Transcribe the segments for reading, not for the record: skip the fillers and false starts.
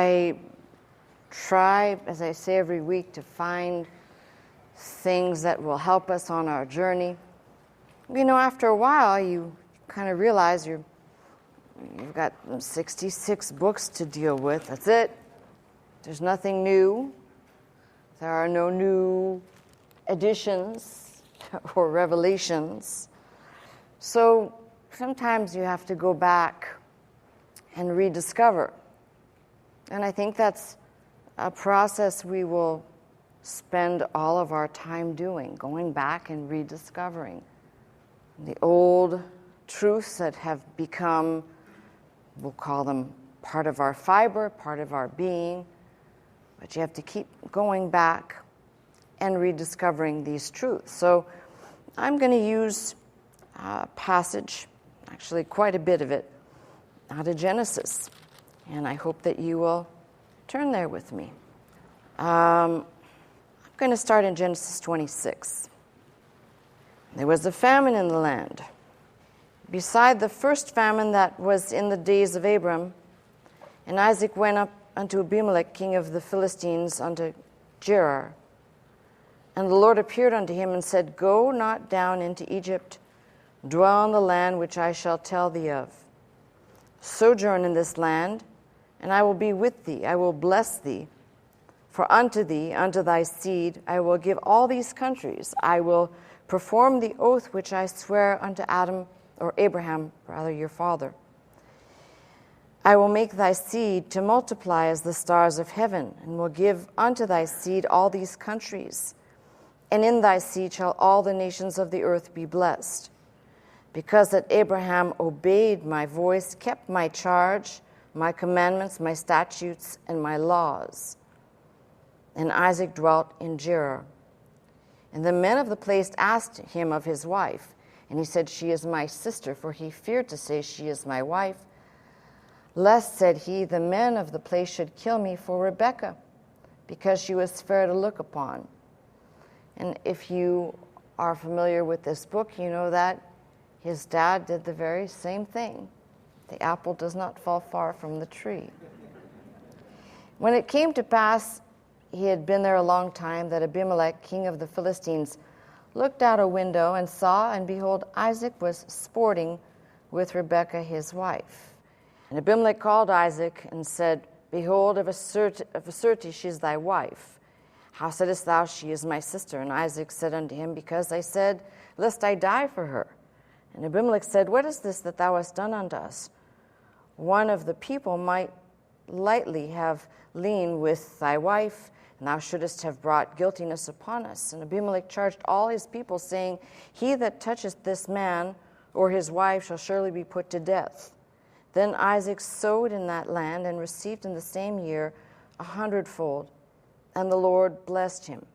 I try, as I say every week, to find things that will help us on our journey. After a while, you kind of realize you've got 66 books to deal with. That's it. There's nothing new. There are no new additions or revelations. So sometimes you have to go back and rediscover. And I think that's a process we will spend all of our time doing, going back and rediscovering the old truths that have become, we'll call them part of our fiber, part of our being, but you have to keep going back and rediscovering these truths. So I'm going to use a passage, actually quite a bit of it, out of Genesis, and I hope that you will turn there with me. I'm going to start in Genesis 26. There was a famine in the land, beside the first famine that was in the days of Abram. And Isaac went up unto Abimelech, king of the Philistines, unto Gerar. And the Lord appeared unto him and said, Go not down into Egypt, dwell in the land which I shall tell thee of. Sojourn in this land, and I will be with thee, I will bless thee. For unto thee, unto thy seed, I will give all these countries. I will perform the oath which I swear unto Abraham, your father. I will make thy seed to multiply as the stars of heaven, and will give unto thy seed all these countries. And in thy seed shall all the nations of the earth be blessed. Because that Abraham obeyed my voice, kept my charge, my commandments, my statutes, and my laws. And Isaac dwelt in Gerar. And the men of the place asked him of his wife. And he said, She is my sister, for he feared to say, She is my wife. Lest, said he, the men of the place should kill me for Rebekah, because she was fair to look upon. And if you are familiar with this book, you know that his dad did the very same thing. The apple does not fall far from the tree. When it came to pass, he had been there a long time, that Abimelech, king of the Philistines, looked out a window and saw, and behold, Isaac was sporting with Rebekah his wife. And Abimelech called Isaac and said, Behold, of a certainty she is thy wife. How saidst thou, She is my sister? And Isaac said unto him, Because I said, Lest I die for her. And Abimelech said, What is this that thou hast done unto us? One of the people might lightly have leaned with thy wife, and thou shouldest have brought guiltiness upon us. And Abimelech charged all his people, saying, He that toucheth this man or his wife shall surely be put to death. Then Isaac sowed in that land, and received in the same year 100-fold, and the Lord blessed him.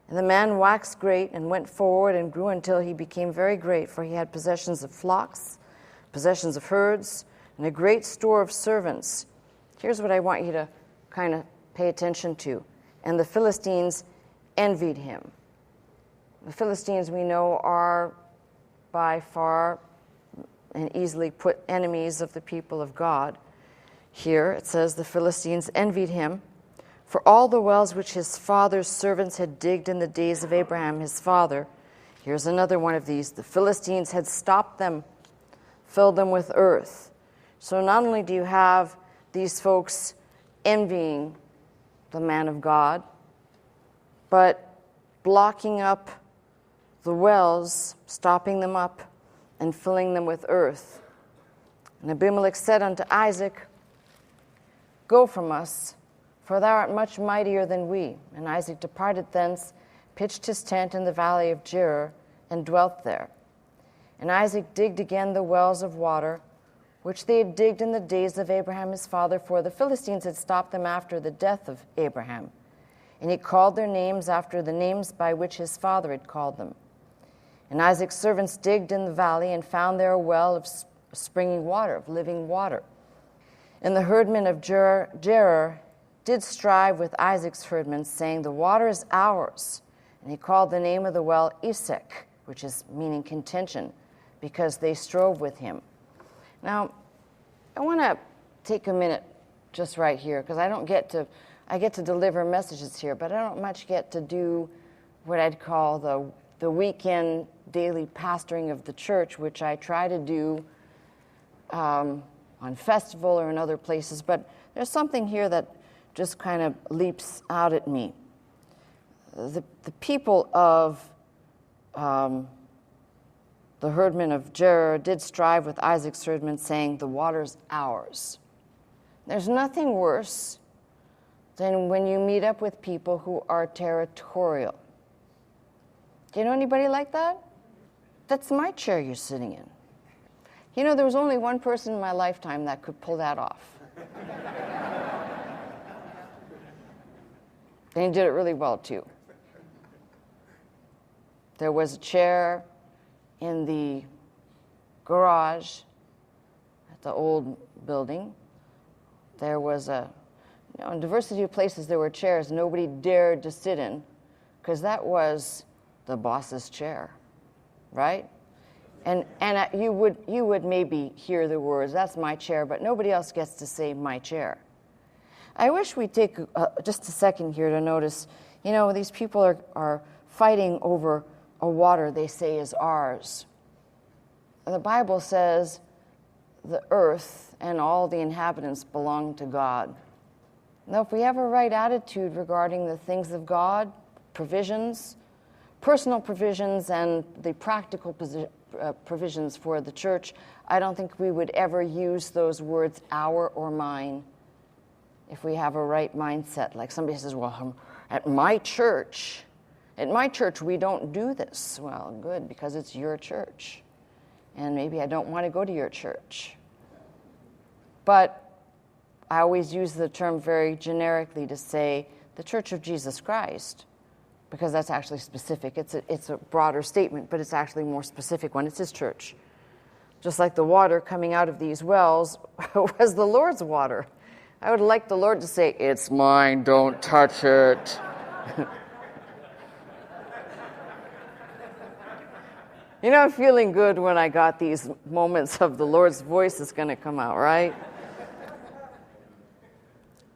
And the man waxed great, and went forward, and grew until he became very great, for he had possessions of flocks, possessions of herds, and a great store of servants. Here's what I want you to kind of pay attention to. And the Philistines envied him. The Philistines, we know, are by far and easily put enemies of the people of God. Here it says the Philistines envied him for all the wells which his father's servants had digged in the days of Abraham his father. Here's another one of these. The Philistines had stopped them, filled them with earth. So not only do you have these folks envying the man of God, but blocking up the wells, stopping them up, and filling them with earth. And Abimelech said unto Isaac, Go from us, for thou art much mightier than we. And Isaac departed thence, pitched his tent in the valley of Gerar, and dwelt there. And Isaac digged again the wells of water, which they had digged in the days of Abraham his father, for the Philistines had stopped them after the death of Abraham. And he called their names after the names by which his father had called them. And Isaac's servants digged in the valley, and found there a well of springing water, of living water. And the herdmen of Gerar did strive with Isaac's herdmen, saying, The water is ours. And he called the name of the well Esek, which is meaning contention, because they strove with him. Now, I want to take a minute just right here, because I get to deliver messages here, but I don't much get to do what I'd call the weekend daily pastoring of the church, which I try to do on festival or in other places. But there's something here that just kind of leaps out at me. The people of the herdmen of Gerar did strive with Isaac's herdmen, saying, "The water's ours." There's nothing worse than when you meet up with people who are territorial. Do you know anybody like that? That's my chair you're sitting in. You know, there was only one person in my lifetime that could pull that off. And he did it really well, too. There was a chair in the garage at the old building. There was in diversity of places there were chairs nobody dared to sit in, because that was the boss's chair, right? And you would maybe hear the words, "That's my chair," but nobody else gets to say "my chair." I wish we'd take just a second here to notice, these people are fighting over a water they say is ours. The Bible says the earth and all the inhabitants belong to God. Now, if we have a right attitude regarding the things of God, provisions, personal provisions, and the practical provisions for the church, I don't think we would ever use those words "our" or "mine" if we have a right mindset. Like somebody says, "Well, at my church we don't do this." Well, good, because it's your church. And maybe I don't want to go to your church. But I always use the term very generically to say the Church of Jesus Christ, because that's actually specific. It's a broader statement, but it's actually a more specific one. It's his church. Just like the water coming out of these wells was the Lord's water. I would like the Lord to say, "It's mine, don't touch it." I'm feeling good when I got these moments of the Lord's voice is going to come out, right?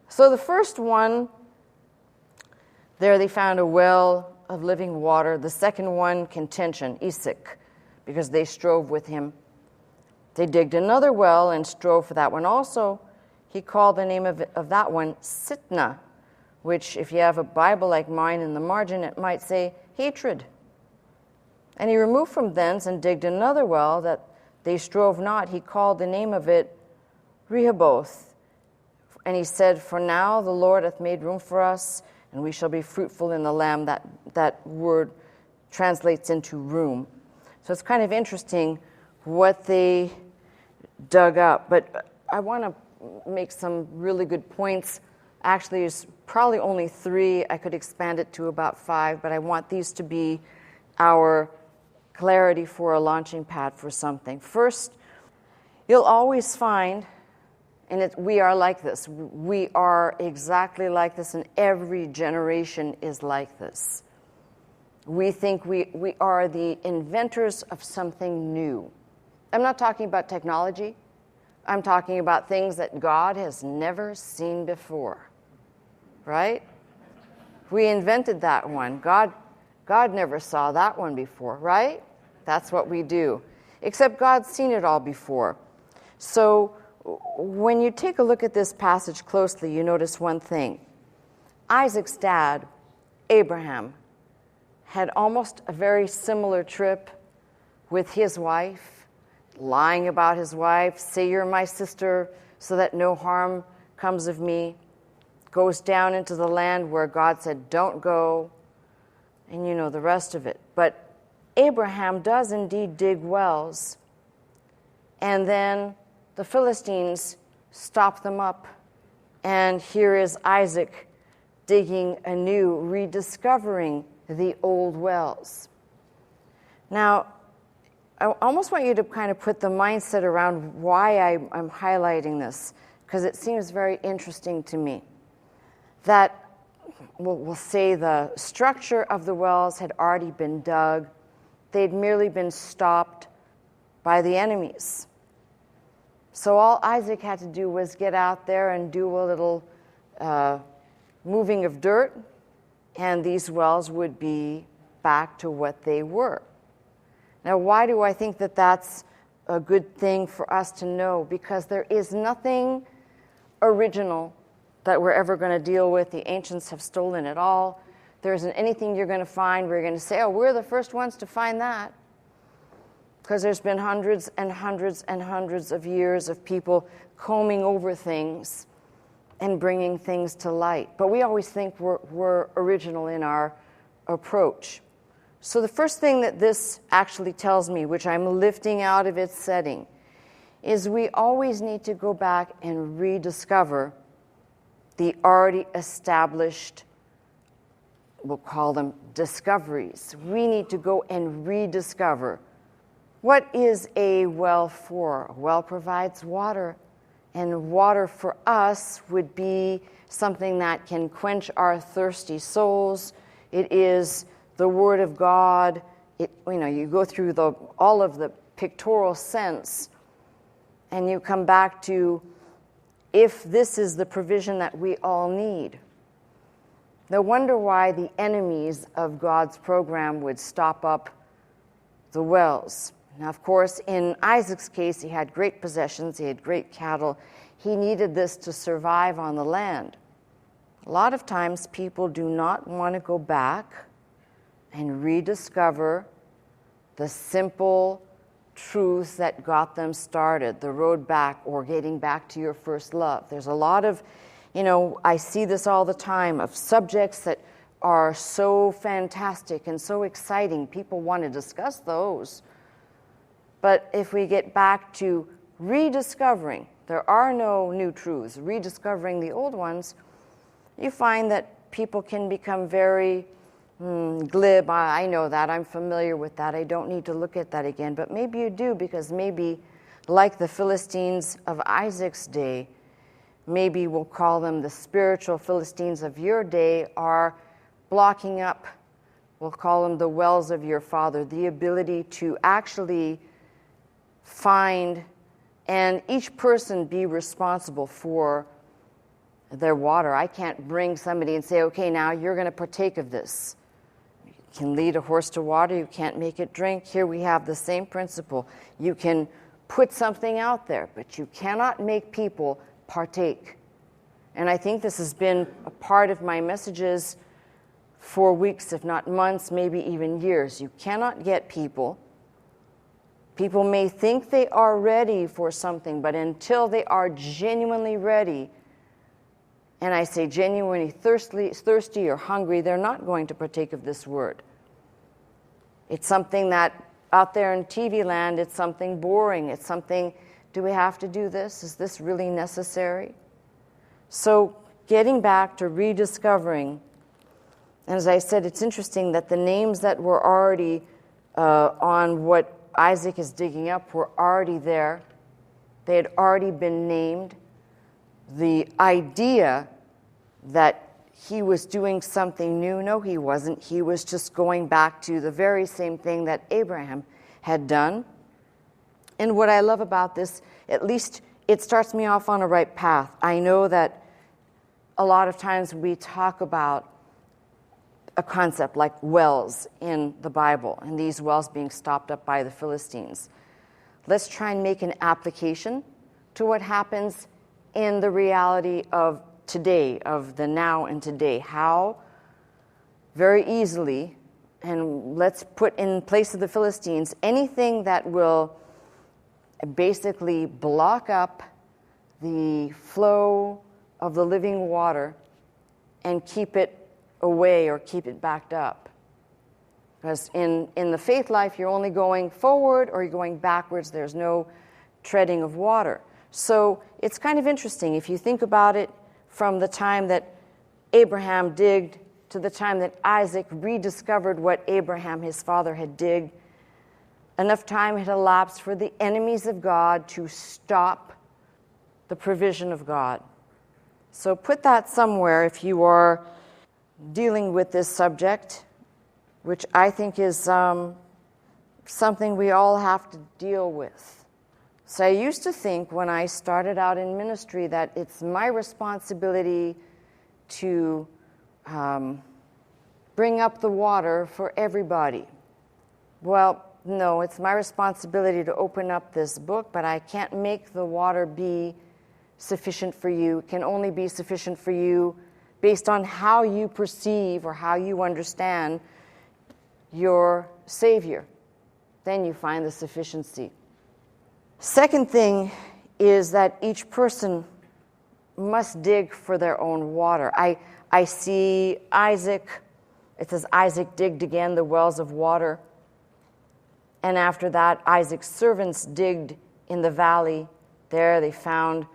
So the first one, there they found a well of living water. The second one, contention, Isaac, because they strove with him. They digged another well and strove for that one also. He called the name of that one Sitna, which if you have a Bible like mine in the margin, it might say hatred. And he removed from thence and digged another well that they strove not. He called the name of it Rehoboth. And he said, "For now the Lord hath made room for us, and we shall be fruitful in the land." That word translates into room. So it's kind of interesting what they dug up. But I want to make some really good points. Actually, there's probably only 3. I could expand it to about 5, but I want these to be our clarity for a launching pad for something. First, you'll always find, and we are like this. We are exactly like this, and every generation is like this. We think we are the inventors of something new. I'm not talking about technology. I'm talking about things that God has never seen before, right? We invented that one. God never saw that one before, right? That's what we do. Except God's seen it all before. So when you take a look at this passage closely, you notice one thing. Isaac's dad, Abraham, had almost a very similar trip with his wife, lying about his wife, "Say you're my sister so that no harm comes of me." Goes down into the land where God said, "Don't go," and you know the rest of it. But Abraham does indeed dig wells, and then the Philistines stop them up, and here is Isaac digging anew, rediscovering the old wells. Now, I almost want you to kind of put the mindset around why I'm highlighting this, because it seems very interesting to me. That we'll say the structure of the wells had already been dug. They'd merely been stopped by the enemies. So all Isaac had to do was get out there and do a little moving of dirt, and these wells would be back to what they were. Now, why do I think that that's a good thing for us to know? Because there is nothing original that we're ever going to deal with. The ancients have stolen it all. There isn't anything you're going to find where you're going to say, oh, we're the first ones to find that. Because there's been hundreds and hundreds and hundreds of years of people combing over things and bringing things to light. But we always think we're original in our approach. So the first thing that this actually tells me, which I'm lifting out of its setting, is we always need to go back and rediscover the already established, we'll call them discoveries. We need to go and rediscover. What is a well for? A well provides water, and water for us would be something that can quench our thirsty souls. It is the Word of God. You go through all of the pictorial sense, and you come back to, if this is the provision that we all need. No wonder why the enemies of God's program would stop up the wells. Now, of course, in Isaac's case, he had great possessions, he had great cattle. He needed this to survive on the land. A lot of times people do not want to go back and rediscover the simple truths that got them started, the road back, or getting back to your first love. There's a lot of, I see this all the time, of subjects that are so fantastic and so exciting. People want to discuss those. But if we get back to rediscovering, there are no new truths, rediscovering the old ones, you find that people can become very glib. I know that, I'm familiar with that, I don't need to look at that again. But maybe you do, because maybe, like the Philistines of Isaac's day, maybe we'll call them the spiritual Philistines of your day, are blocking up, we'll call them the wells of your father, the ability to actually find, and each person be responsible for their water. I can't bring somebody and say, okay, now you're going to partake of this. You can lead a horse to water, you can't make it drink. Here we have the same principle. You can put something out there, but you cannot make people partake. And I think this has been a part of my messages for weeks, if not months, maybe even years. You cannot get people. People may think they are ready for something, but until they are genuinely ready, and I say genuinely thirsty or hungry, they're not going to partake of this word. It's something that out there in TV land, it's something boring. It's something, do we have to do this? Is this really necessary? So getting back to rediscovering, and as I said, it's interesting that the names that were already on what Isaac is digging up were already there. They had already been named. The idea that he was doing something new, no, he wasn't. He was just going back to the very same thing that Abraham had done. And what I love about this, at least it starts me off on a right path. I know that a lot of times we talk about a concept like wells in the Bible, and these wells being stopped up by the Philistines. Let's try and make an application to what happens in the reality of today, of the now and today. How? Very easily, and let's put in place of the Philistines anything that will basically block up the flow of the living water and keep it away or keep it backed up. Because in the faith life, you're only going forward or you're going backwards. There's no treading of water. So it's kind of interesting if you think about it from the time that Abraham digged to the time that Isaac rediscovered what Abraham, his father, had digged. Enough time had elapsed for the enemies of God to stop the provision of God. So put that somewhere if you are dealing with this subject, which I think is something we all have to deal with. So I used to think when I started out in ministry that it's my responsibility to bring up the water for everybody. Well, no, it's my responsibility to open up this book, but I can't make the water be sufficient for you. It can only be sufficient for you based on how you perceive or how you understand your Savior. Then you find the sufficiency. Second thing is that each person must dig for their own water. I see Isaac, it says Isaac digged again the wells of water. And after that, Isaac's servants digged in the valley. There they found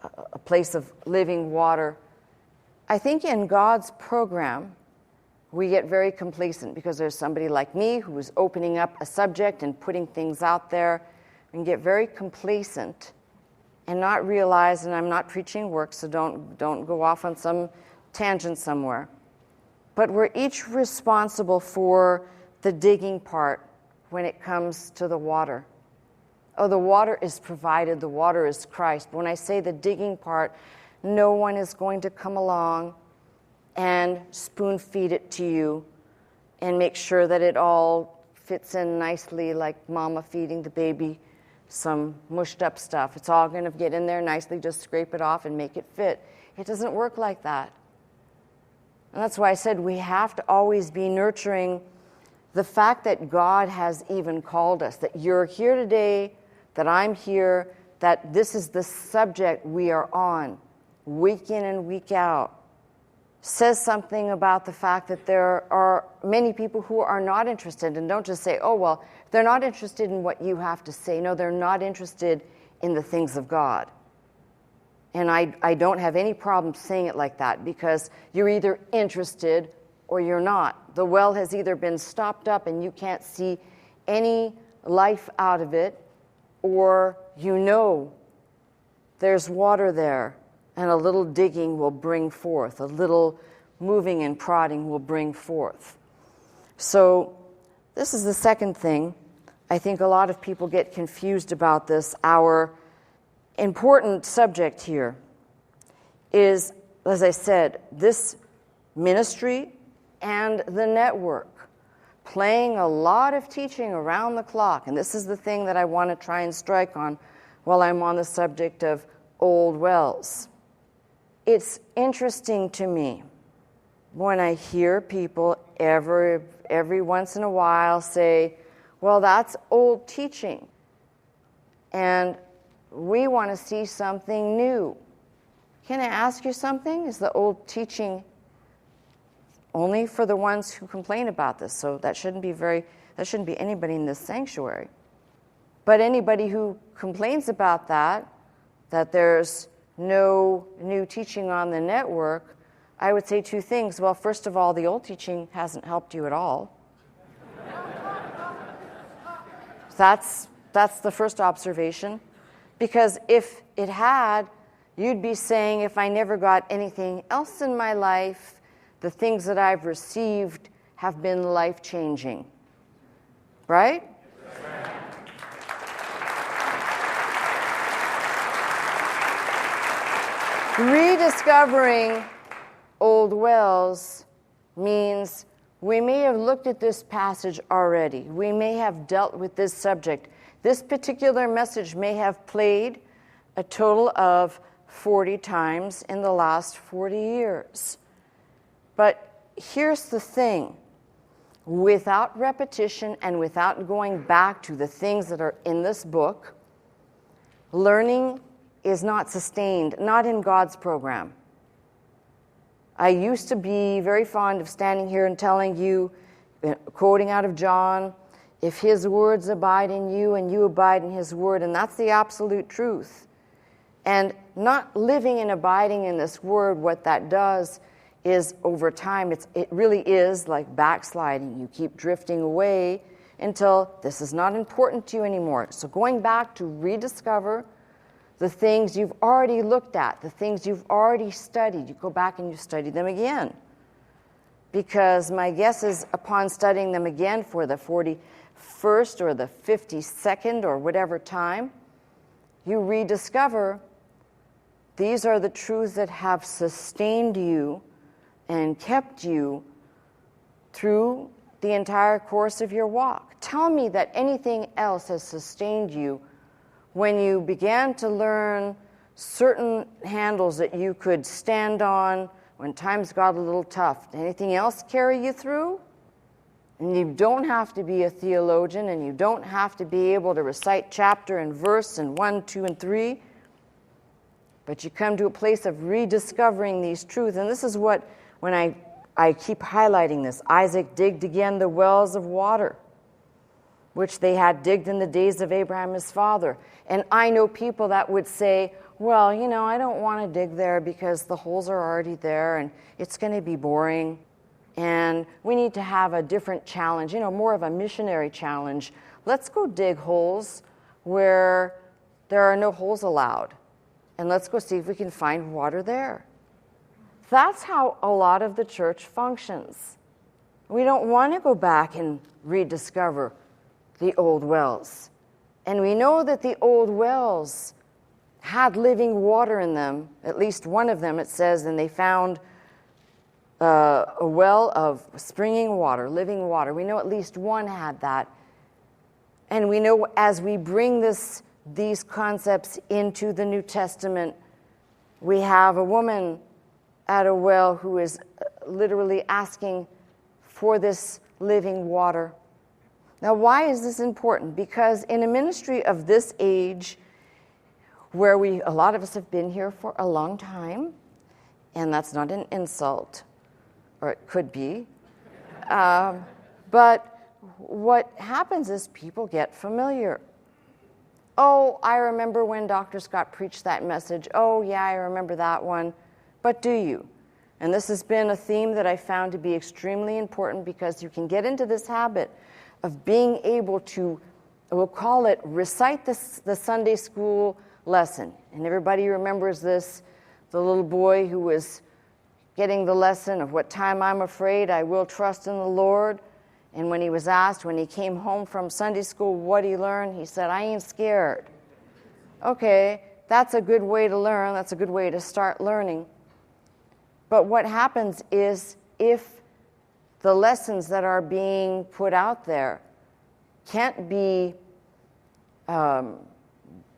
a place of living water. I think in God's program, we get very complacent because there's somebody like me who is opening up a subject and putting things out there, and get very complacent and not realize, and I'm not preaching work, so don't go off on some tangent somewhere. But we're each responsible for the digging part when it comes to the water. Oh, the water is provided, the water is Christ. But when I say the digging part, no one is going to come along and spoon feed it to you and make sure that it all fits in nicely like mama feeding the baby some mushed up stuff. It's all going to get in there nicely, just scrape it off and make it fit. It doesn't work like that. And that's why I said we have to always be nurturing the fact that God has even called us, that you're here today, that I'm here, that this is the subject we are on, week in and week out, says something about the fact that there are many people who are not interested. And don't just say, oh, well, they're not interested in what you have to say. No, they're not interested in the things of God. And I don't have any problem saying it like that, because you're either interested or you're not. The well has either been stopped up and you can't see any life out of it, or you know there's water there, and a little digging will bring forth, a little moving and prodding will bring forth. So this is the second thing. I think a lot of people get confused about this. Our important subject here is, as I said, this ministry and the network, playing a lot of teaching around the clock. And this is the thing that I want to try and strike on while I'm on the subject of old wells. It's interesting to me when I hear people every once in a while say, well, that's old teaching, and we want to see something new. Can I ask you something? Is the old teaching only for the ones who complain about this? So that shouldn't be anybody in this sanctuary. But anybody who complains about that there's no new teaching on the network, I would say two things. Well, first of all, the old teaching hasn't helped you at all. That's the first observation. Because if it had, you'd be saying, if I never got anything else in my life, the things that I've received have been life-changing. Right? Rediscovering old wells means we may have looked at this passage already. We may have dealt with this subject. This particular message may have played a total of 40 times in the last 40 years. But here's the thing. Without repetition and without going back to the things that are in this book, learning is not sustained, not in God's program. I used to be very fond of standing here and telling you, quoting out of John, if his words abide in you and you abide in his word, and that's the absolute truth. And not living and abiding in this word, what that does is over time, it really is like backsliding. You keep drifting away until this is not important to you anymore. So going back to rediscover the things you've already looked at, the things you've already studied, you go back and you study them again. Because my guess is upon studying them again for the 41st or the 52nd or whatever time, you rediscover these are the truths that have sustained you and kept you through the entire course of your walk. Tell me that anything else has sustained you when you began to learn certain handles that you could stand on when times got a little tough. Did anything else carry you through? And you don't have to be a theologian, and you don't have to be able to recite chapter and verse and 1, 2, and 3. But you come to a place of rediscovering these truths. And this is what, when I keep highlighting this, Isaac digged again the wells of water, which they had digged in the days of Abraham his father. And I know people that would say, well, I don't want to dig there because the holes are already there and it's going to be boring. And we need to have a different challenge, more of a missionary challenge. Let's go dig holes where there are no holes allowed. And let's go see if we can find water there. That's how a lot of the church functions. We don't want to go back and rediscover the old wells. And we know that the old wells had living water in them. At least one of them, it says, and they found a well of springing water, living water. We know at least one had that. And we know as we bring these concepts into the New Testament, we have a woman at a well who is literally asking for this living water. Now, why is this important? Because in a ministry of this age, where a lot of us have been here for a long time, and that's not an insult, or it could be, but what happens is people get familiar. Oh, I remember when Dr. Scott preached that message. Oh, yeah, I remember that one. But do you? And this has been a theme that I found to be extremely important, because you can get into this habit of being able to, we'll call it, recite the Sunday school lesson. And everybody remembers this, the little boy who was getting the lesson of what time I'm afraid I will trust in the Lord. And when he was asked, when he came home from Sunday school, what he learned, he said, I ain't scared. Okay, that's a good way to learn. That's a good way to start learning. But what happens is, if the lessons that are being put out there can't be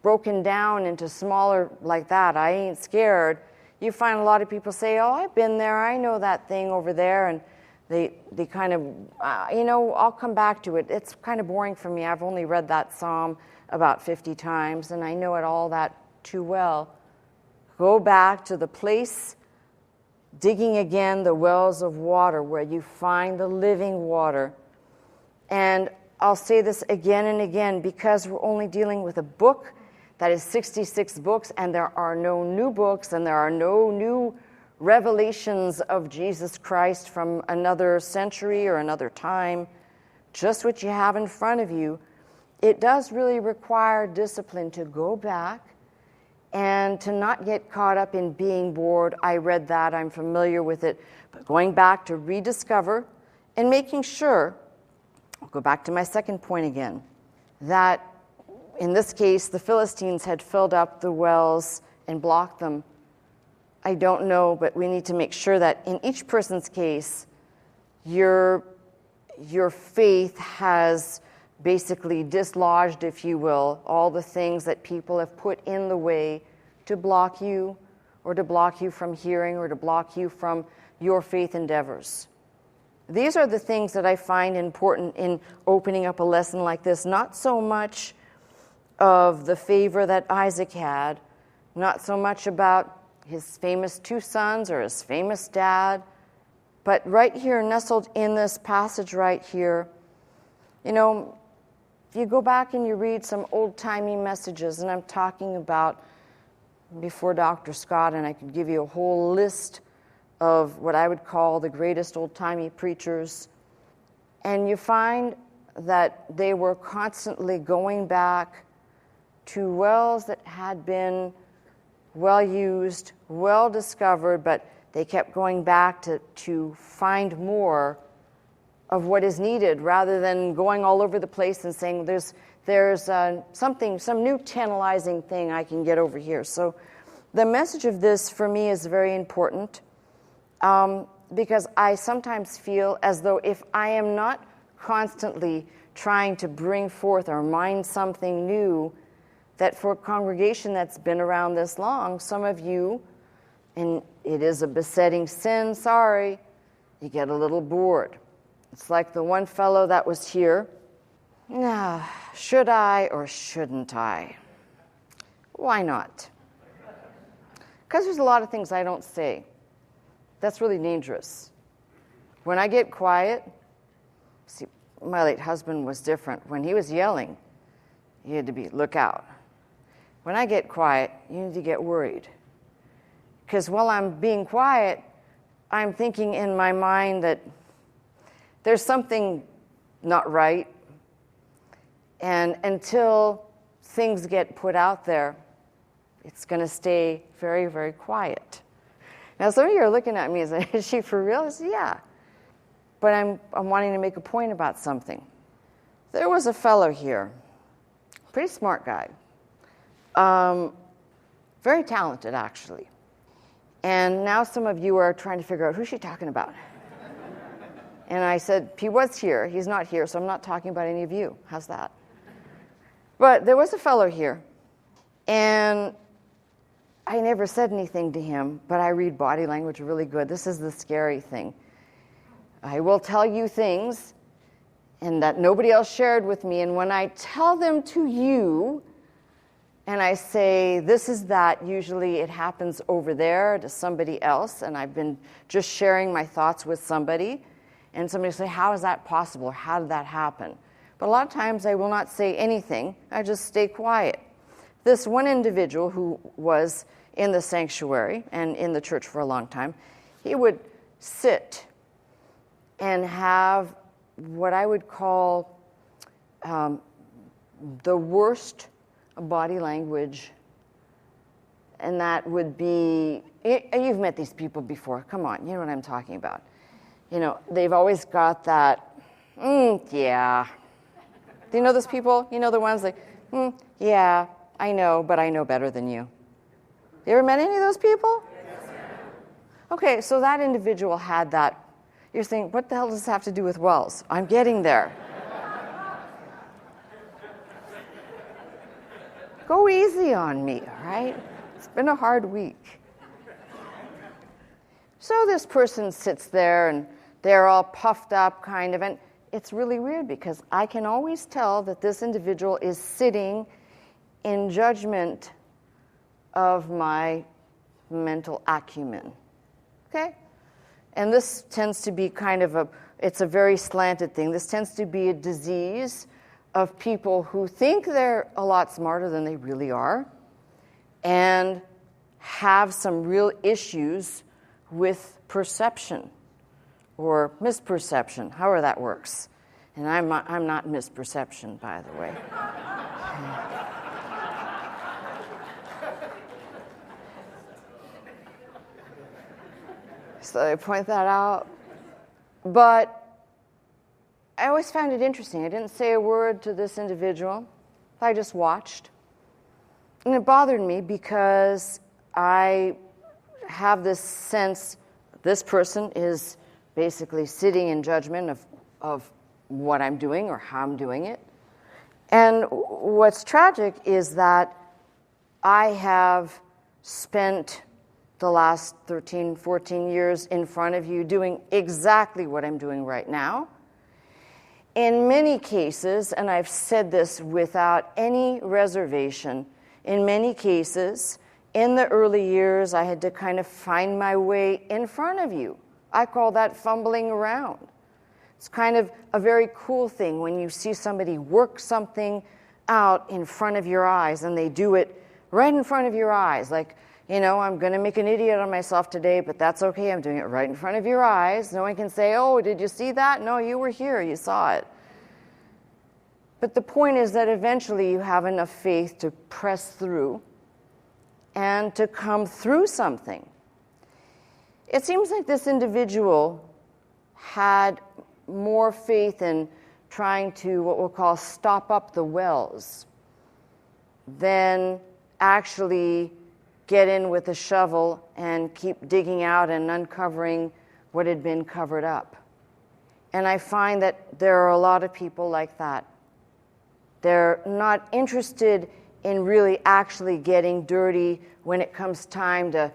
broken down into smaller, like that, I ain't scared, you find a lot of people say, oh, I've been there, I know that thing over there, and they kind of, I'll come back to it. It's kind of boring for me. I've only read that psalm about 50 times, and I know it all that too well. Go back to the place, digging again the wells of water where you find the living water. And I'll say this again and again, because we're only dealing with a book that is 66 books, and there are no new books, and there are no new revelations of Jesus Christ from another century or another time, just what you have in front of you. It does really require discipline to go back and to not get caught up in being bored. I read that, I'm familiar with it, but going back to rediscover and making sure, I'll go back to my second point again, that in this case, the Philistines had filled up the wells and blocked them. I don't know, but we need to make sure that in each person's case, your faith has basically dislodged, if you will, all the things that people have put in the way to block you, or to block you from hearing, or to block you from your faith endeavors. These are the things that I find important in opening up a lesson like this. Not so much of the favor that Isaac had, not so much about his famous 2 sons or his famous dad, but right here, nestled in this passage right here, if you go back and you read some old-timey messages, and I'm talking about before Dr. Scott, and I could give you a whole list of what I would call the greatest old-timey preachers, and you find that they were constantly going back to wells that had been well used, well discovered, but they kept going back to find more of what is needed, rather than going all over the place and saying there's some new tantalizing thing I can get over here. So the message of this for me is very important, because I sometimes feel as though if I am not constantly trying to bring forth or mine something new, that for a congregation that's been around this long, some of you, and it is a besetting sin, sorry, you get a little bored. It's like the one fellow that was here. Now, should I or shouldn't I? Why not? Because there's a lot of things I don't say. That's really dangerous. When I get quiet, see, my late husband was different. When he was yelling, you had to look out. When I get quiet, you need to get worried. Because while I'm being quiet, I'm thinking in my mind that there's something not right. And until things get put out there, it's going to stay very, very quiet. Now, some of you are looking at me and saying, is she for real? I said, yeah. But I'm wanting to make a point about something. There was a fellow here, pretty smart guy, very talented, actually. And now some of you are trying to figure out, who's she talking about? And I said, he was here. He's not here, so I'm not talking about any of you. How's that? But there was a fellow here, and I never said anything to him, but I read body language really good. This is the scary thing. I will tell you things and that nobody else shared with me, and when I tell them to you, and I say, this is that, usually it happens over there to somebody else, and I've been just sharing my thoughts with somebody, and somebody will say, how is that possible, or how did that happen? But a lot of times I will not say anything. I just stay quiet. This one individual who was in the sanctuary and in the church for a long time, he would sit and have what I would call the worst body language, and that would be, you've met these people before, come on, you know what I'm talking about. You know, they've always got that, yeah. Do you know those people? You know the ones like, yeah, I know, but I know better than you. You ever met any of those people? Yes. Okay, so that individual had that. You're saying, what the hell does this have to do with Wells? I'm getting there. Go easy on me, all right? It's been a hard week. So this person sits there, and they're all puffed up, kind of, and it's really weird because I can always tell that this individual is sitting in judgment of my mental acumen, okay? And this tends to be kind of it's a very slanted thing. This tends to be a disease of people who think they're a lot smarter than they really are and have some real issues with perception or misperception, however that works. And I'm not misperception, by the way. So I point that out. But I always found it interesting. I didn't say a word to this individual. I just watched. And it bothered me because I have this sense this person is basically sitting in judgment of what I'm doing or how I'm doing it. And what's tragic is that I have spent the last 13, 14 years in front of you doing exactly what I'm doing right now. In many cases, and I've said this without any reservation, in many cases, in the early years, I had to kind of find my way in front of you. I call that fumbling around. It's kind of a very cool thing when you see somebody work something out in front of your eyes, and they do it right in front of your eyes. Like, you know, I'm going to make an idiot of myself today, but that's okay. I'm doing it right in front of your eyes. No one can say, oh, did you see that? No, you were here. You saw it. But the point is that eventually you have enough faith to press through and to come through something. It seems like this individual had more faith in trying to, what we'll call, stop up the wells than actually get in with a shovel and keep digging out and uncovering what had been covered up. And I find that there are a lot of people like that. They're not interested in really actually getting dirty when it comes time to,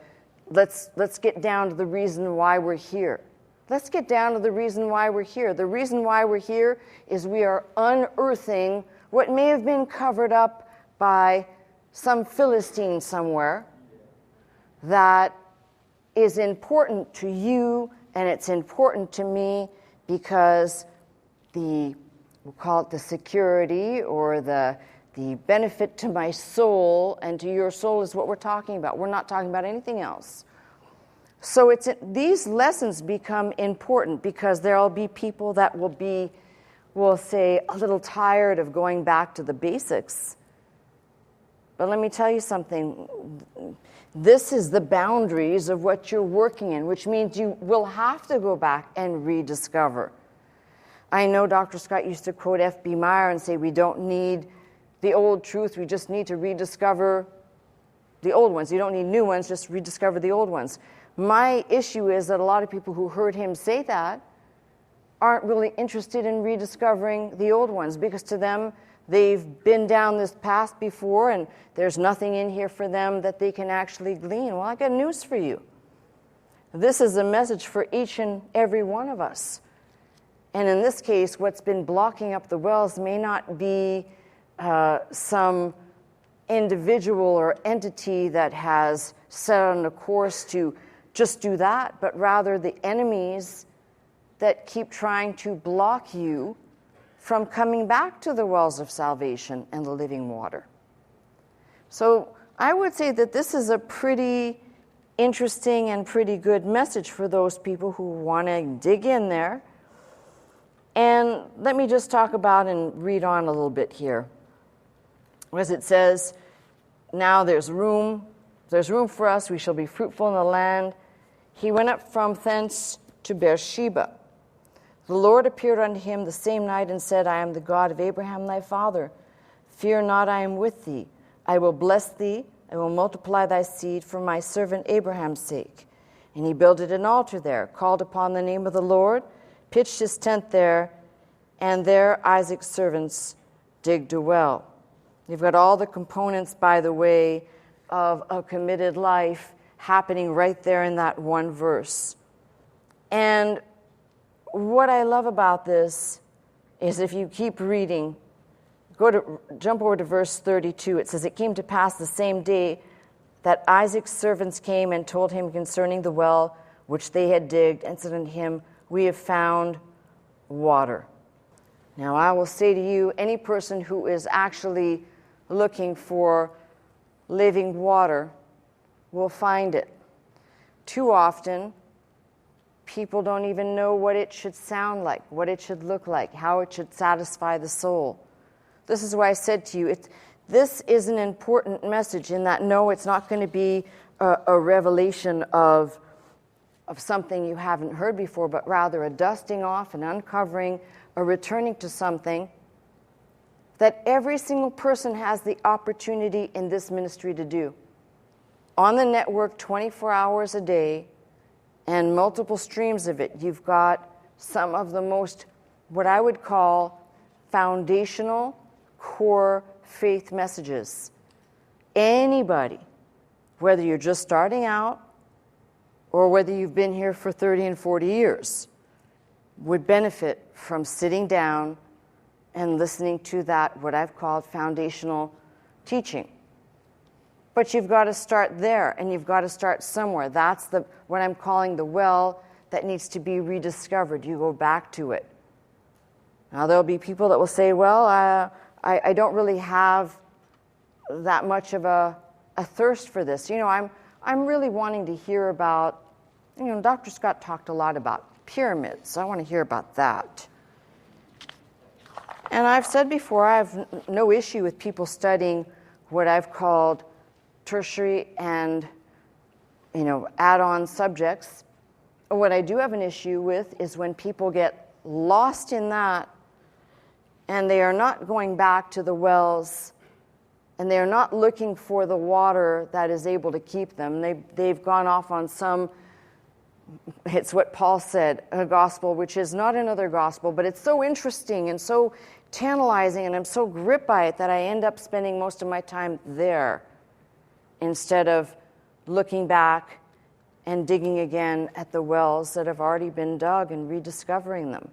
let's get down to the reason why we're here. Let's get down to the reason why we're here. The reason why we're here is we are unearthing what may have been covered up by some Philistine somewhere that is important to you and it's important to me because we'll call it the security or the benefit to my soul and to your soul is what we're talking about. We're not talking about anything else. So these lessons become important because there'll be people that will say, a little tired of going back to the basics. But let me tell you something. This is the boundaries of what you're working in, which means you will have to go back and rediscover. I know Dr. Scott used to quote F.B. Meyer and say, we don't need the old truth, we just need to rediscover the old ones. You don't need new ones, just rediscover the old ones. My issue is that a lot of people who heard him say that aren't really interested in rediscovering the old ones because to them, they've been down this path before and there's nothing in here for them that they can actually glean. Well, I got news for you. This is a message for each and every one of us. And in this case, what's been blocking up the wells may not be some individual or entity that has set on a course to just do that, but rather the enemies that keep trying to block you from coming back to the wells of salvation and the living water. So I would say that this is a pretty interesting and pretty good message for those people who want to dig in there. And let me just talk about and read on a little bit here. As it says, now there's room for us, we shall be fruitful in the land. He went up from thence to Beersheba. The Lord appeared unto him the same night and said, I am the God of Abraham thy father. Fear not, I am with thee. I will bless thee, I will multiply thy seed for my servant Abraham's sake. And he builded an altar there, called upon the name of the Lord, pitched his tent there, and there Isaac's servants digged a well. You've got all the components, by the way, of a committed life happening right there in that one verse. And what I love about this is if you keep reading, jump over to verse 32. It says, it came to pass the same day that Isaac's servants came and told him concerning the well which they had digged, and said unto him, we have found water. Now I will say to you, any person who is actually looking for living water will find it. Too often, people don't even know what it should sound like, what it should look like, how it should satisfy the soul. This is why I said to you, this is an important message in that, no, it's not going to be a revelation of something you haven't heard before, but rather a dusting off, an uncovering, a returning to something that every single person has the opportunity in this ministry to do. On the network, 24 hours a day, and multiple streams of it, you've got some of the most, what I would call, foundational, core faith messages. Anybody, whether you're just starting out or whether you've been here for 30 and 40 years, would benefit from sitting down and listening to that, what I've called foundational teaching. But you've got to start there, and you've got to start somewhere. That's what I'm calling the well that needs to be rediscovered. You go back to it. Now, there'll be people that will say, well, I don't really have that much of a thirst for this. You know, I'm really wanting to hear about, Dr. Scott talked a lot about pyramids. I want to hear about that. And I've said before, I have no issue with people studying what I've called tertiary and, add-on subjects. What I do have an issue with is when people get lost in that, and they are not going back to the wells, and they are not looking for the water that is able to keep them. They've gone off on some, it's what Paul said, a gospel which is not another gospel, but it's so interesting and so tantalizing, and I'm so gripped by it that I end up spending most of my time there instead of looking back and digging again at the wells that have already been dug and rediscovering them.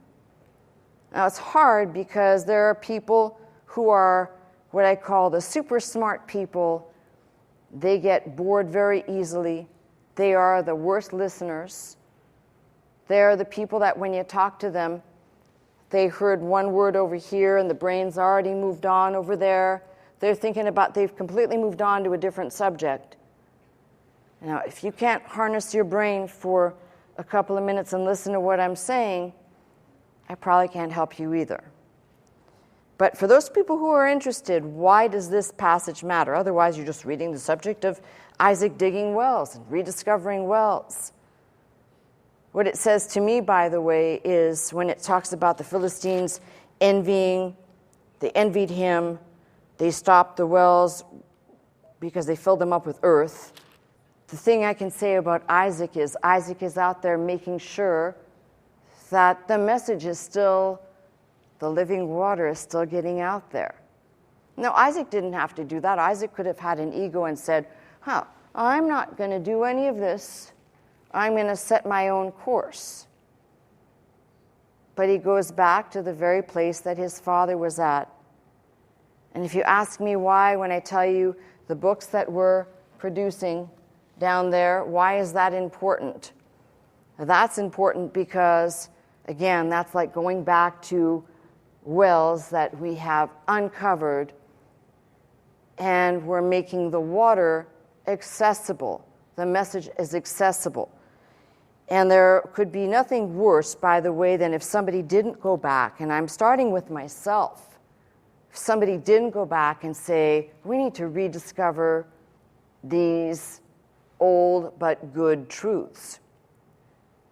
Now, it's hard because there are people who are what I call the super smart people. They get bored very easily. They are the worst listeners. They are the people that when you talk to them, they heard one word over here and the brain's already moved on over there. They're thinking about, they've completely moved on to a different subject. Now, if you can't harness your brain for a couple of minutes and listen to what I'm saying, I probably can't help you either. But for those people who are interested, why does this passage matter? Otherwise, you're just reading the subject of Isaac digging wells and rediscovering wells. What it says to me, by the way, is when it talks about the Philistines envying, they envied him, they stopped the wells because they filled them up with earth. The thing I can say about Isaac is out there making sure that the message is still, the living water is still getting out there. No, Isaac didn't have to do that. Isaac could have had an ego and said, I'm not going to do any of this. I'm going to set my own course. But he goes back to the very place that his father was at. And if you ask me why, when I tell you the books that we're producing down there, why is that important? That's important because, again, that's like going back to wells that we have uncovered, and we're making the water accessible. The message is accessible. And there could be nothing worse, by the way, than if somebody didn't go back, and I'm starting with myself. If somebody didn't go back and say, we need to rediscover these old but good truths.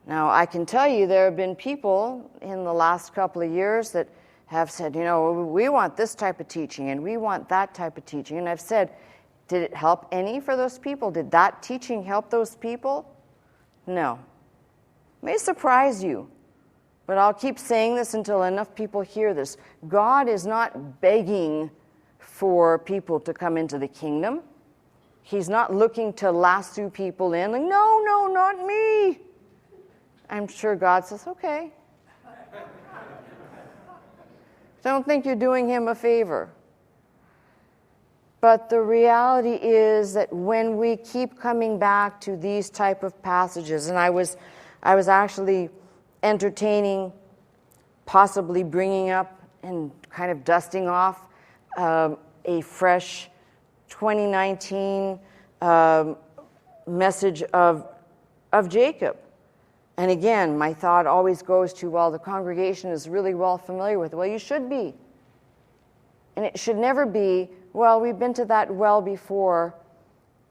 Now, I can tell you there have been people in the last couple of years that have said, we want this type of teaching and we want that type of teaching. And I've said, did it help any for those people? Did that teaching help those people? No. It may surprise you, but I'll keep saying this until enough people hear this. God is not begging for people to come into the kingdom. He's not looking to lasso people in, like, no, not me. I'm sure God says, okay. Don't think you're doing him a favor. But the reality is that when we keep coming back to these type of passages, and I was actually entertaining possibly bringing up and kind of dusting off a fresh 2019 message of Jacob. And again, my thought always goes to, well, the congregation is really well familiar with it. Well, you should be. And it should never be, well, we've been to that well before,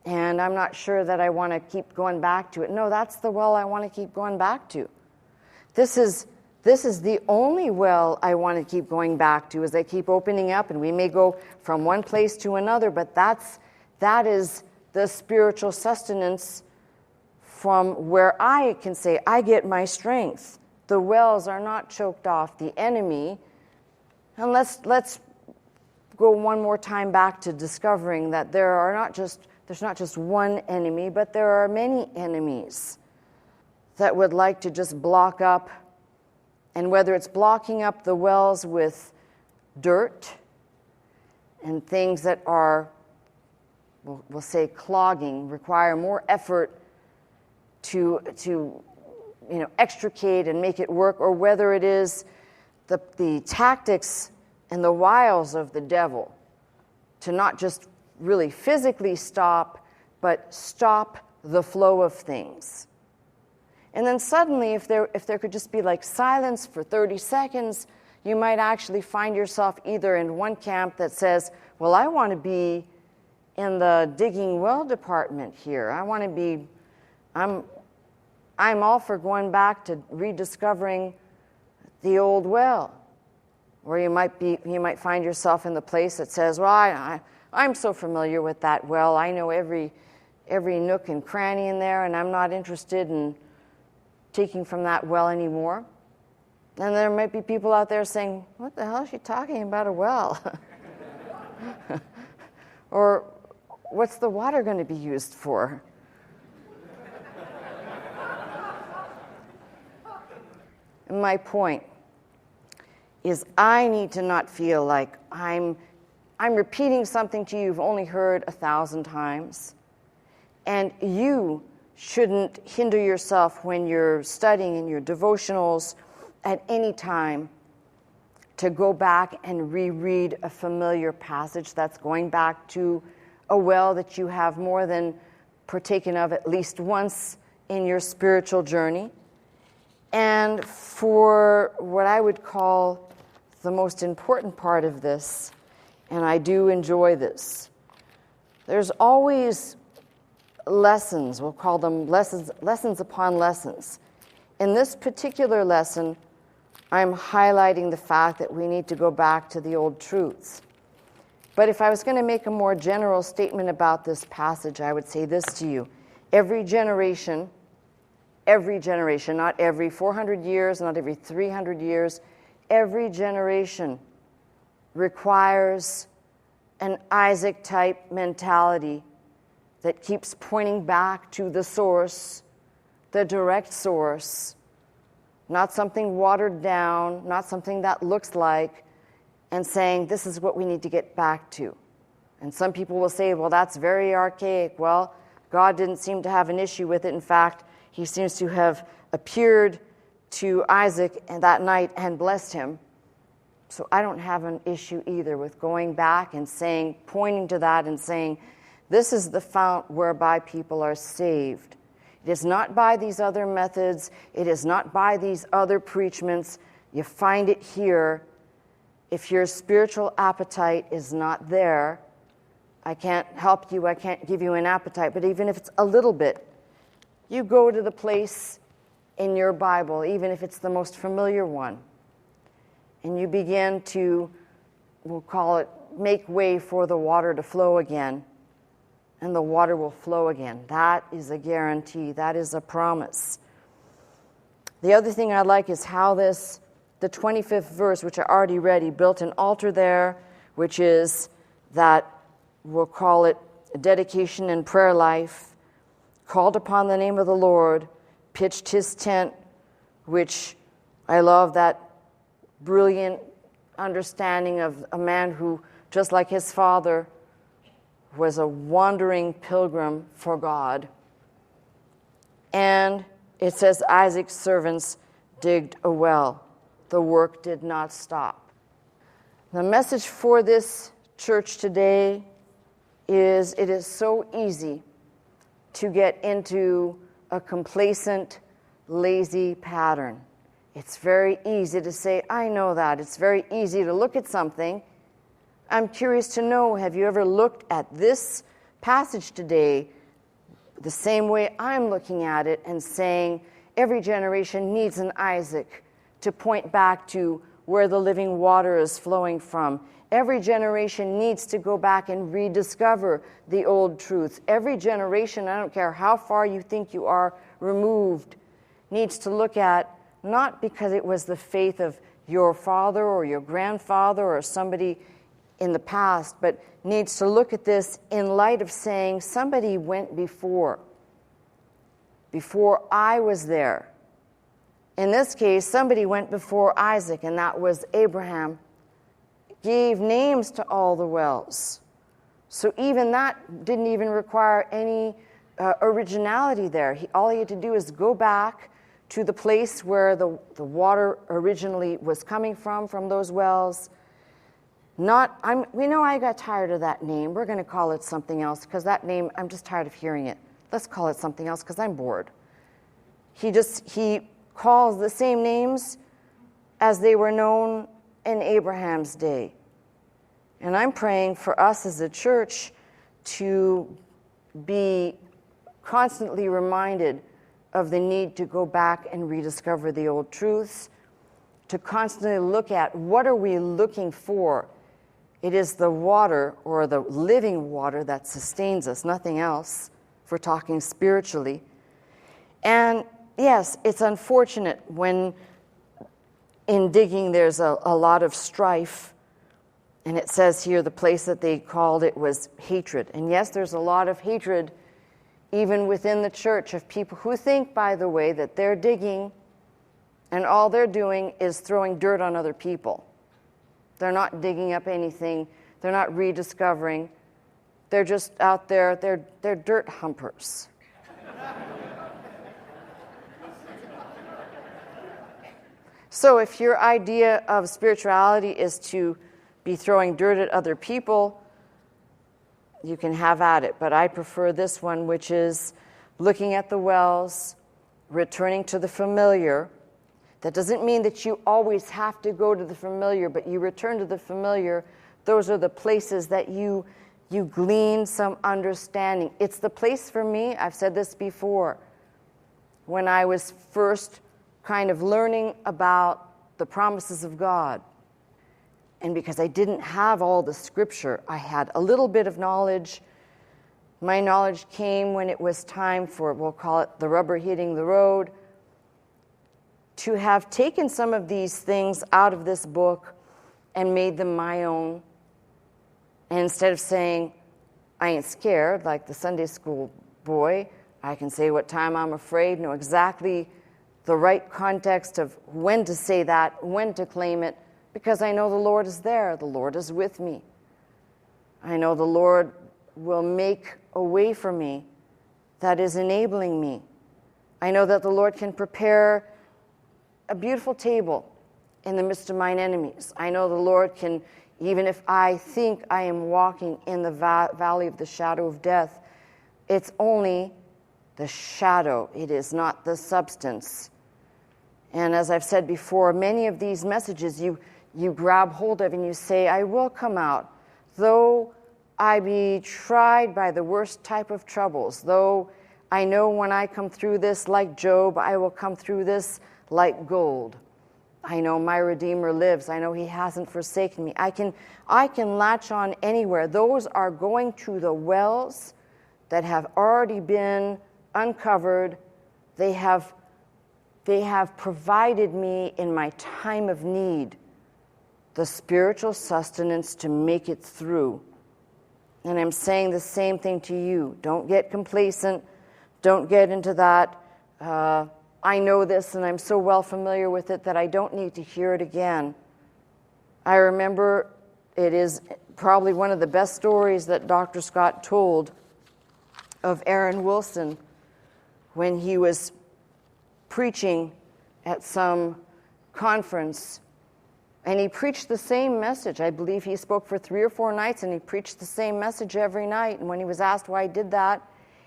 and I'm not sure that I want to keep going back to it. No, that's the well I want to keep going back to. This is the only well I want to keep going back to as I keep opening up, and we may go from one place to another, but that is the spiritual sustenance from where I can say I get my strength. The wells are not choked off. The enemy, and let's go one more time back to discovering that there's not just one enemy, but there are many enemies that would like to just block up, and whether it's blocking up the wells with dirt and things that are, we'll say, clogging, require more effort to extricate and make it work, or whether it is the tactics and the wiles of the devil to not just really physically stop, but stop the flow of things. And then suddenly, if there could just be like silence for 30 seconds, you might actually find yourself either in one camp that says, well, I want to be in the digging well department here. I'm all for going back to rediscovering the old well. Or you might find yourself in the place that says, well, I'm so familiar with that well. I know every nook and cranny in there, and I'm not interested in taking from that well anymore. And there might be people out there saying, what the hell is she talking about a well? Or what's the water going to be used for? My point is I need to not feel like I'm repeating something to you you've only heard 1,000 times. And you shouldn't hinder yourself when you're studying in your devotionals at any time to go back and reread a familiar passage that's going back to a well that you have more than partaken of at least once in your spiritual journey. And for what I would call the most important part of this, and I do enjoy this, there's always lessons, we'll call them lessons upon lessons. In this particular lesson, I'm highlighting the fact that we need to go back to the old truths. But if I was going to make a more general statement about this passage, I would say this to you. Every generation, not every 400 years, not every 300 years, every generation requires an Isaac-type mentality that keeps pointing back to the source, the direct source, not something watered down, not something that looks like, and saying, this is what we need to get back to. And some people will say, well, that's very archaic. Well, God didn't seem to have an issue with it. In fact, he seems to have appeared to Isaac that night and blessed him. So I don't have an issue either with going back and saying, pointing to that and saying, this is the fount whereby people are saved. It is not by these other methods. It is not by these other preachments. You find it here. If your spiritual appetite is not there, I can't help you. I can't give you an appetite. But even if it's a little bit, you go to the place in your Bible, even if it's the most familiar one, and you begin to, we'll call it, make way for the water to flow again. And the water will flow again. That is a guarantee. That is a promise. The other thing I like is how the 25th verse, which I already read, he built an altar there, which is that, we'll call it a dedication and prayer life, called upon the name of the Lord, pitched his tent, which I love that brilliant understanding of a man who, just like his father, was a wandering pilgrim for God. And it says Isaac's servants digged a well. The work did not stop. The message for this church today is it is so easy to get into a complacent, lazy pattern. It's very easy to say, I know that. It's very easy to look at something. I'm curious to know, have you ever looked at this passage today the same way I'm looking at it and saying every generation needs an Isaac to point back to where the living water is flowing from? Every generation needs to go back and rediscover the old truths. Every generation, I don't care how far you think you are removed, needs to look at, not because it was the faith of your father or your grandfather or somebody in the past, but needs to look at this in light of saying somebody went before I was there. In this case, somebody went before Isaac, and that was Abraham, gave names to all the wells. So even that didn't even require any originality there. All he had to do is go back to the place where the water originally was coming from those wells. We know I got tired of that name. We're going to call it something else because that name, I'm just tired of hearing it. Let's call it something else because I'm bored. He calls the same names as they were known in Abraham's day. And I'm praying for us as a church to be constantly reminded of the need to go back and rediscover the old truths, to constantly look at what are we looking for. It is the water, or the living water, that sustains us, nothing else, if we're talking spiritually. And yes, it's unfortunate when in digging there's a lot of strife. And it says here the place that they called it was hatred. And yes, there's a lot of hatred even within the church of people who think, by the way, that they're digging and all they're doing is throwing dirt on other people. They're not digging up anything. They're not rediscovering. They're just out there. They're dirt humpers. So if your idea of spirituality is to be throwing dirt at other people, you can have at it. But I prefer this one, which is looking at the wells, returning to the familiar. That doesn't mean that you always have to go to the familiar, but you return to the familiar. Those are the places that you glean some understanding. It's the place for me, I've said this before, when I was first kind of learning about the promises of God. And because I didn't have all the scripture, I had a little bit of knowledge. My knowledge came when it was time for, we'll call it the rubber hitting the road, to have taken some of these things out of this book and made them my own. And instead of saying, I ain't scared, like the Sunday school boy, I can say what time I'm afraid, know exactly the right context of when to say that, when to claim it, because I know the Lord is there, the Lord is with me. I know the Lord will make a way for me that is enabling me. I know that the Lord can prepare a beautiful table in the midst of mine enemies. I know the Lord can, even if I think I am walking in the valley of the shadow of death, it's only the shadow. It is not the substance. And as I've said before, many of these messages you grab hold of and you say, I will come out, though I be tried by the worst type of troubles, though I know when I come through this like Job, I will come through this like gold. I know my Redeemer lives. I know he hasn't forsaken me. I can latch on anywhere. Those are going to the wells that have already been uncovered. They have provided me in my time of need the spiritual sustenance to make it through. And I'm saying the same thing to you. Don't get complacent. Don't get into that. I know this and I'm so well familiar with it that I don't need to hear it again. I remember it is probably one of the best stories that Dr. Scott told of Aaron Wilson when he was preaching at some conference, and he preached the same message. I believe he spoke for 3 or 4 nights, and he preached the same message every night. And when he was asked why he did that,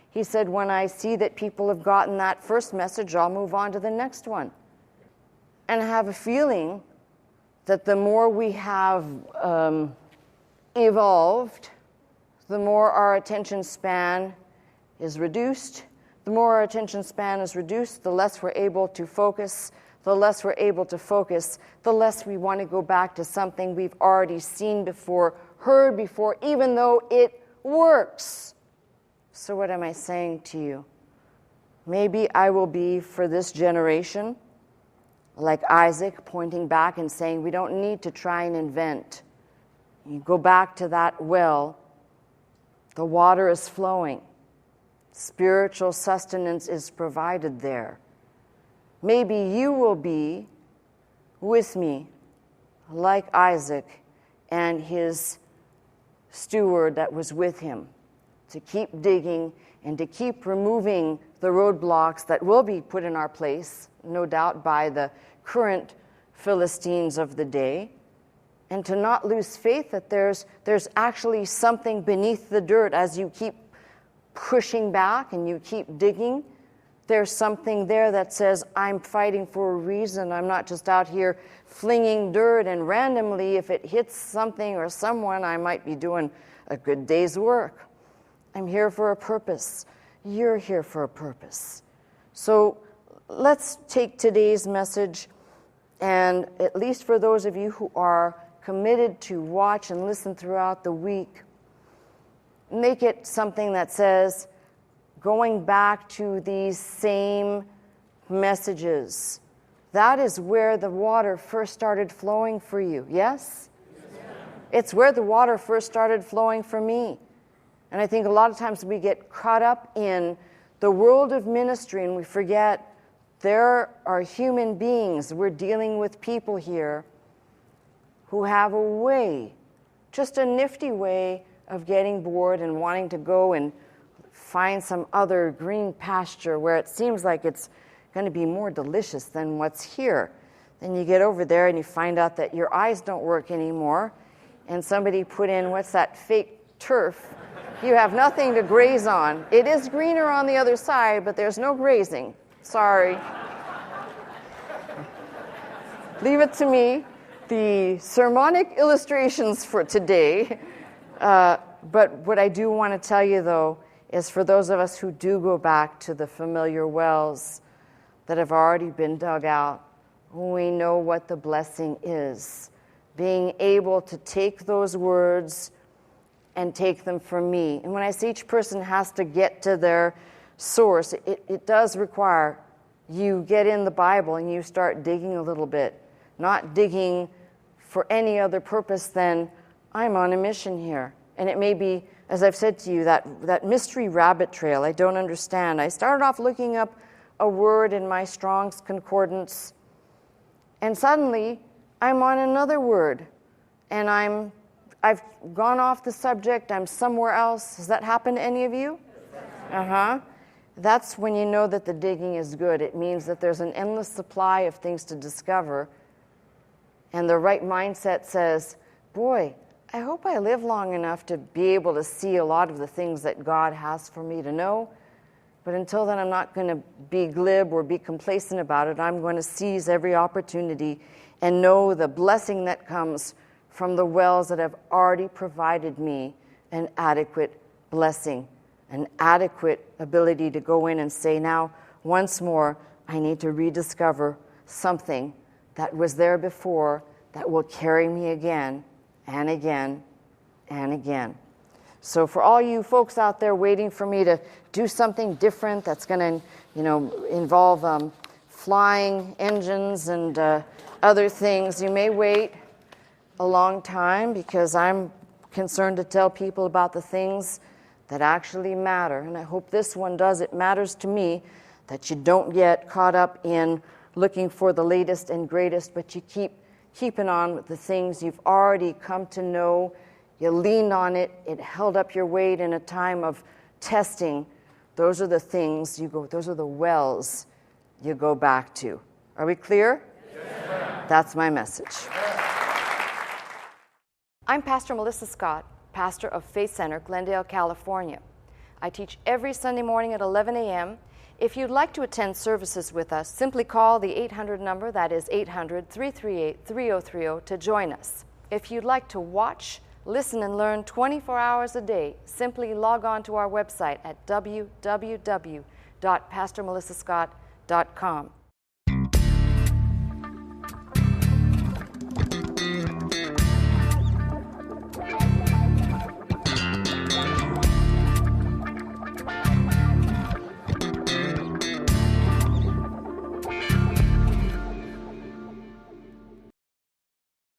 he said, when I see that people have gotten that first message, I'll move on to the next one. And I have a feeling that the more we have evolved, the more our attention span is reduced. The more our attention span is reduced, the less we're able to focus. The less we're able to focus, the less we want to go back to something we've already seen before, heard before, even though it works. So what am I saying to you? Maybe I will be, for this generation, like Isaac, pointing back and saying, we don't need to try and invent. You go back to that well, the water is flowing. Spiritual sustenance is provided there. Maybe you will be with me, like Isaac and his steward that was with him, to keep digging and to keep removing the roadblocks that will be put in our place, no doubt by the current Philistines of the day, and to not lose faith that there's actually something beneath the dirt as you keep pushing back and you keep digging. There's something there that says, I'm fighting for a reason. I'm not just out here flinging dirt, and randomly, if it hits something or someone, I might be doing a good day's work. I'm here for a purpose. You're here for a purpose. So let's take today's message And at least for those of you who are committed to watch and listen throughout the week, make it something that says, going back to these same messages. That is where the water first started flowing for you, yes? It's where the water first started flowing for me. And I think a lot of times we get caught up in the world of ministry and we forget there are human beings. We're dealing with people here who have a way, just a nifty way of getting bored and wanting to go and find some other green pasture where it seems like it's going to be more delicious than what's here. Then you get over there and you find out that your eyes don't work anymore, and somebody put in, what's that, fake turf. You have nothing to graze on. It is greener on the other side, but there's no grazing. Sorry. Leave it to me. The sermonic illustrations for today. But what I do want to tell you, though, is for those of us who do go back to the familiar wells that have already been dug out, we know what the blessing is. Being able to take those words and take them from me. And when I say each person has to get to their source, it does require you get in the Bible and you start digging a little bit, not digging for any other purpose than I'm on a mission here. And it may be, as I've said to you, that mystery rabbit trail I don't understand. I started off looking up a word in my Strong's Concordance, and suddenly I'm on another word, and I've gone off the subject, I'm somewhere else. Has that happened to any of you? That's when you know that the digging is good. It means that there's an endless supply of things to discover, and the right mindset says, boy, I hope I live long enough to be able to see a lot of the things that God has for me to know. But until then, I'm not going to be glib or be complacent about it. I'm going to seize every opportunity and know the blessing that comes from the wells that have already provided me an adequate blessing, an adequate ability to go in and say, now, once more, I need to rediscover something that was there before that will carry me again and again and again. So for all you folks out there waiting for me to do something different that's going to, involve flying engines and other things, you may wait a long time, because I'm concerned to tell people about the things that actually matter. And I hope this one does. It matters to me that you don't get caught up in looking for the latest and greatest, but you keep keeping on with the things you've already come to know. You leaned on it. It held up your weight in a time of testing. Those are the things those are the wells you go back to. Are we clear? Yes. That's my message. I'm Pastor Melissa Scott, pastor of Faith Center, Glendale, California. I teach every Sunday morning at 11 a.m. If you'd like to attend services with us, simply call the 800 number, that is 800-338-3030, to join us. If you'd like to watch, listen, and learn 24 hours a day, simply log on to our website at www.pastormelissascott.com.